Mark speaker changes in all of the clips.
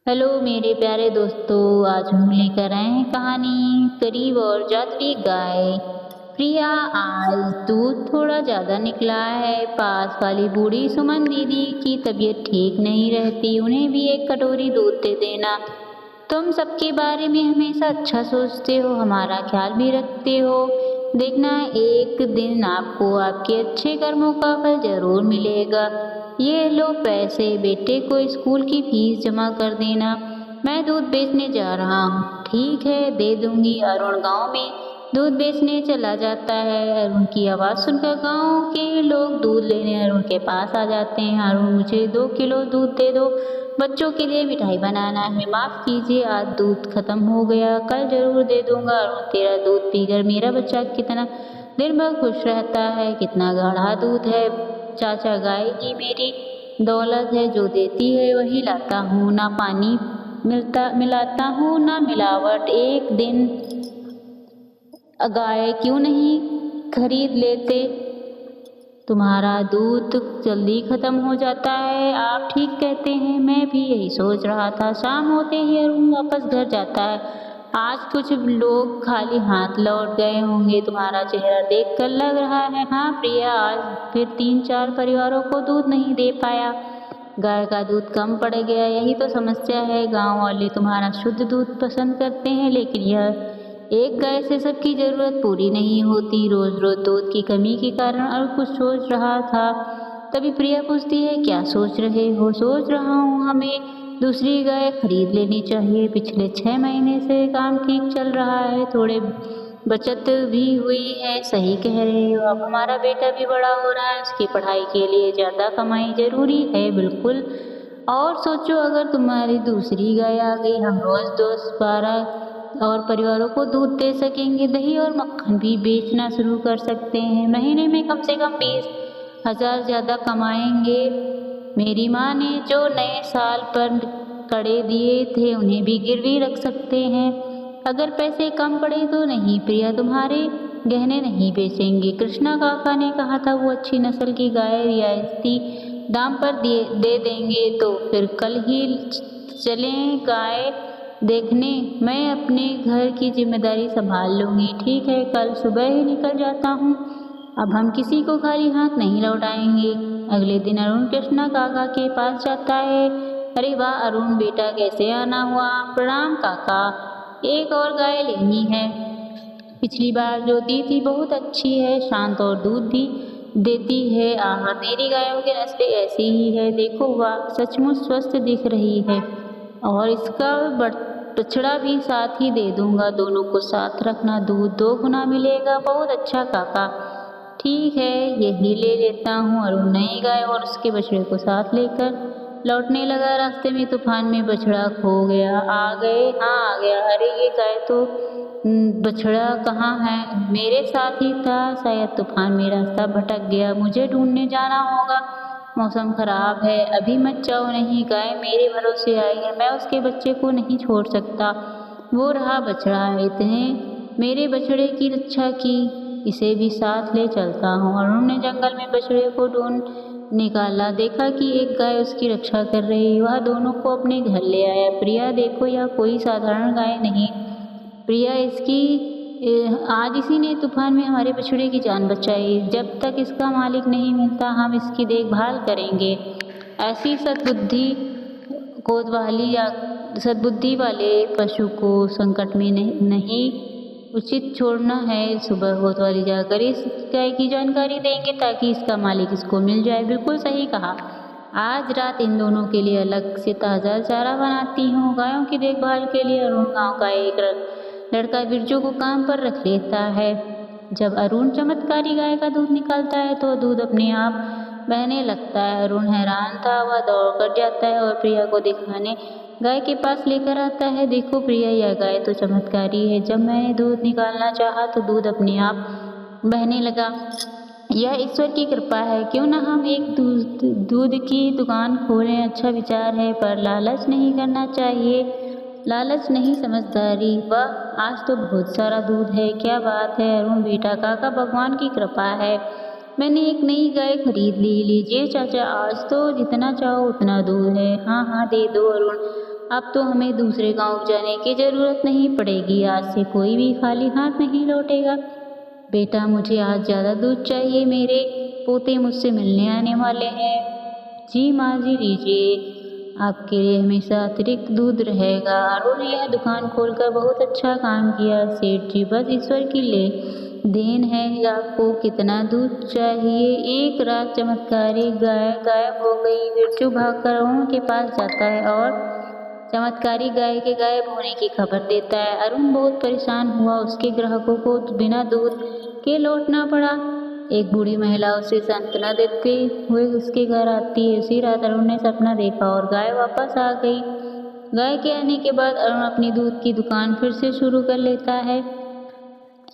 Speaker 1: Hello मेरे प्यारे दोस्तों, आज हम लेकर आए हैं कहानी गरीब और जादुई गाय। प्रिया, आज दूध थोड़ा ज़्यादा निकला है। पास वाली बूढ़ी सुमन दीदी की तबीयत ठीक नहीं रहती, उन्हें भी एक कटोरी दूध दे देना। तुम सबके बारे में हमेशा अच्छा सोचते हो, हमारा ख्याल भी रखते हो। देखना, एक दिन आपको आपके अच्छे कर्मों का फल जरूर मिलेगा। ये लो पैसे, बेटे को स्कूल की फीस जमा कर देना। मैं दूध बेचने जा रहा हूँ। ठीक है, दे दूंगी। अरुण गांव में दूध बेचने चला जाता है। अरुण की आवाज़ सुनकर गांव के लोग दूध लेने अरुण के पास आ जाते हैं। अरुण, मुझे 2 किलो दूध दे दो, बच्चों के लिए मिठाई बनाना है। माफ़ कीजिए, आज दूध खत्म हो गया, कल जरूर दे दूंगा। अरुण, तेरा दूध पीकर मेरा बच्चा कितना दिन भर खुश रहता है। कितना गाढ़ा दूध है चाचा, गाय ही मेरी दौलत है, जो देती है वही लाता हूँ। ना पानी मिलाता हूँ ना मिलावट। एक दिन गाय क्यों नहीं खरीद लेते? तुम्हारा दूध जल्दी खत्म हो जाता है। आप ठीक कहते हैं, मैं भी यही सोच रहा था। शाम होते ही अरुण वापस घर जाता है। आज कुछ लोग खाली हाथ लौट गए होंगे, तुम्हारा चेहरा देखकर लग रहा है। हाँ प्रिया, आज फिर 3-4 परिवारों को दूध नहीं दे पाया। गाय का दूध कम पड़ गया, यही तो समस्या है। गांव वाले तुम्हारा शुद्ध दूध पसंद करते हैं, लेकिन यह एक गाय से सबकी जरूरत पूरी नहीं होती। रोज रोज दूध की कमी के कारण और कुछ सोच रहा था। तभी प्रिया पूछती है, क्या सोच रहे हो? सोच रहा हूँ हमें दूसरी गाय खरीद लेनी चाहिए। पिछले 6 महीने से काम ठीक चल रहा है, थोड़े बचत भी हुई है। सही कह रहे हो, अब हमारा बेटा भी बड़ा हो रहा है, उसकी पढ़ाई के लिए ज़्यादा कमाई जरूरी है। बिल्कुल। और सोचो, अगर तुम्हारी दूसरी गाय आ गई, हम रोज 10-12 और परिवारों को दूध दे सकेंगे। दही और मक्खन भी बेचना शुरू कर सकते हैं। महीने में कम से कम 20,000 ज़्यादा कमाएंगे। मेरी माँ ने जो नए साल पर कड़े दिए थे, उन्हें भी गिरवी रख सकते हैं। अगर पैसे कम पड़े तो नहीं प्रिया, तुम्हारे गहने नहीं बेचेंगे। कृष्णा काका ने कहा था वो अच्छी नस्ल की गाय रियायती दाम पर दे देंगे, तो फिर कल ही चलें गाय देखने। मैं अपने घर की जिम्मेदारी संभाल लूँगी। ठीक है, कल सुबह ही निकल जाता हूँ। अब हम किसी को खाली हाथ नहीं लौटाएंगे। अगले दिन अरुण कृष्णा काका के पास जाता है। अरे वाह अरुण बेटा, कैसे आना हुआ? प्रणाम काका, एक और गाय लेनी है। पिछली बार जो दी थी बहुत अच्छी है, शांत और दूध भी देती है। आहा, मेरी गायों की नस्लें ऐसी ही है। देखो, वाह सचमुच स्वस्थ दिख रही है। और इसका बछड़ा भी साथ ही दे दूंगा, दोनों को साथ रखना, दूध 2 गुना मिलेगा। बहुत अच्छा काका, ठीक है, यही ले लेता हूँ। अरुण नई गाय और उसके बछड़े को साथ लेकर लौटने लगा। रास्ते में तूफान में बछड़ा खो गया। आ गए? हाँ आ गया। अरे ये गाय तो बछड़ा कहाँ है? मेरे साथ ही था, शायद तूफान में रास्ता भटक गया, मुझे ढूंढने जाना होगा। मौसम खराब है, अभी मत जाओ। नहीं, गाय मेरे भरोसे आई है, मैं उसके बच्चे को नहीं छोड़ सकता। वो रहा बछड़ा, इतने मेरे बछड़े की रक्षा की, इसे भी साथ ले चलता हूँ। अरुण ने जंगल में बछड़े को ढूंढ निकाला, देखा कि एक गाय उसकी रक्षा कर रही। वह दोनों को अपने घर ले आया। प्रिया देखो, यह कोई साधारण गाय नहीं प्रिया, आज इसी ने तूफान में हमारे बछड़े की जान बचाई। जब तक इसका मालिक नहीं मिलता, हम इसकी देखभाल करेंगे। ऐसी सद्बुद्धि वाले पशु को संकट में नहीं उचित छोड़ना है। सुबह कोतवाली जाकर इस गाय की जानकारी देंगे, ताकि इसका मालिक इसको मिल जाए। बिल्कुल सही कहा। आज रात इन दोनों के लिए अलग से ताज़ा चारा बनाती हूँ। गायों की देखभाल के लिए अरुण गाँव का एक लड़का बिरजू को काम पर रख लेता है। जब अरुण चमत्कारी गाय का दूध निकालता है, तो दूध अपने आप बहने लगता है। अरुण हैरान था, वह दौड़ कर जाता है और प्रिया को दिखाने गाय के पास लेकर आता है। देखो प्रिया, यह गाय तो चमत्कारी है। जब मैंने दूध निकालना चाहा, तो दूध अपने आप बहने लगा। यह ईश्वर की कृपा है। क्यों ना हम एक दूध की दुकान खोलें? अच्छा विचार है, पर लालच नहीं करना चाहिए। लालच नहीं, समझदारी। वाह, आज तो बहुत सारा दूध है। क्या बात है अरुण बेटा, काका भगवान की कृपा है। मैंने एक नई गाय खरीद ली। लीजिए चाचा, आज तो जितना चाहो उतना दूध है। हाँ हाँ, दे दो अरुण। अब तो हमें दूसरे गांव जाने की ज़रूरत नहीं पड़ेगी। आज से कोई भी खाली हाथ नहीं लौटेगा। बेटा, मुझे आज ज़्यादा दूध चाहिए, मेरे पोते मुझसे मिलने आने वाले हैं। जी माँ जी, लीजिए, आपके लिए हमेशा अतिरिक्त दूध रहेगा। अरुण ने यह दुकान खोलकर बहुत अच्छा काम किया। सेठ जी, बस ईश्वर की देन है। आपको कितना दूध चाहिए? एक रात चमत्कारी गाय गायब हो गई। बिरजू भागकर अरुण के पास जाता है और चमत्कारी गाय के गायब होने की खबर देता है। अरुण बहुत परेशान हुआ। उसके ग्राहकों को बिना दूध के लौटना पड़ा। एक बूढ़ी महिला उसे सांत्वना देते हुए उसके घर आती है। उसी रात अरुण ने सपना देखा और गाय वापस आ गई। गाय के आने के बाद अरुण अपनी दूध की दुकान फिर से शुरू कर लेता है।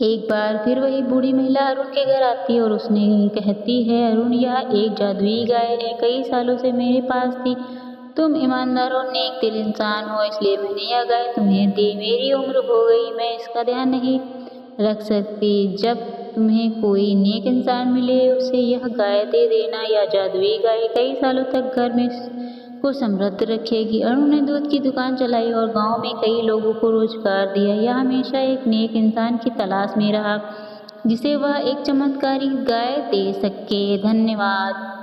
Speaker 1: एक बार फिर वही बूढ़ी महिला अरुण के घर आती है और उसने कहती है, अरुण, यह एक जादुई गाय है, कई सालों से मेरे पास थी। तुम ईमानदार और नेक दिल इंसान हो, इसलिए मैंने यह गाय तुम्हें दी। मेरी उम्र हो गई, मैं इसका ध्यान नहीं रख सकती। जब तुम्हें कोई नेक इंसान मिले उसे यह गाय दे देना। यह जादुई गाय कई सालों तक घर में को समृद्ध रखेगी। अरुण ने दूध की दुकान चलाई और गांव में कई लोगों को रोजगार दिया। यह हमेशा एक नेक इंसान की तलाश में रहा जिसे वह एक चमत्कारी गाय दे सके। धन्यवाद।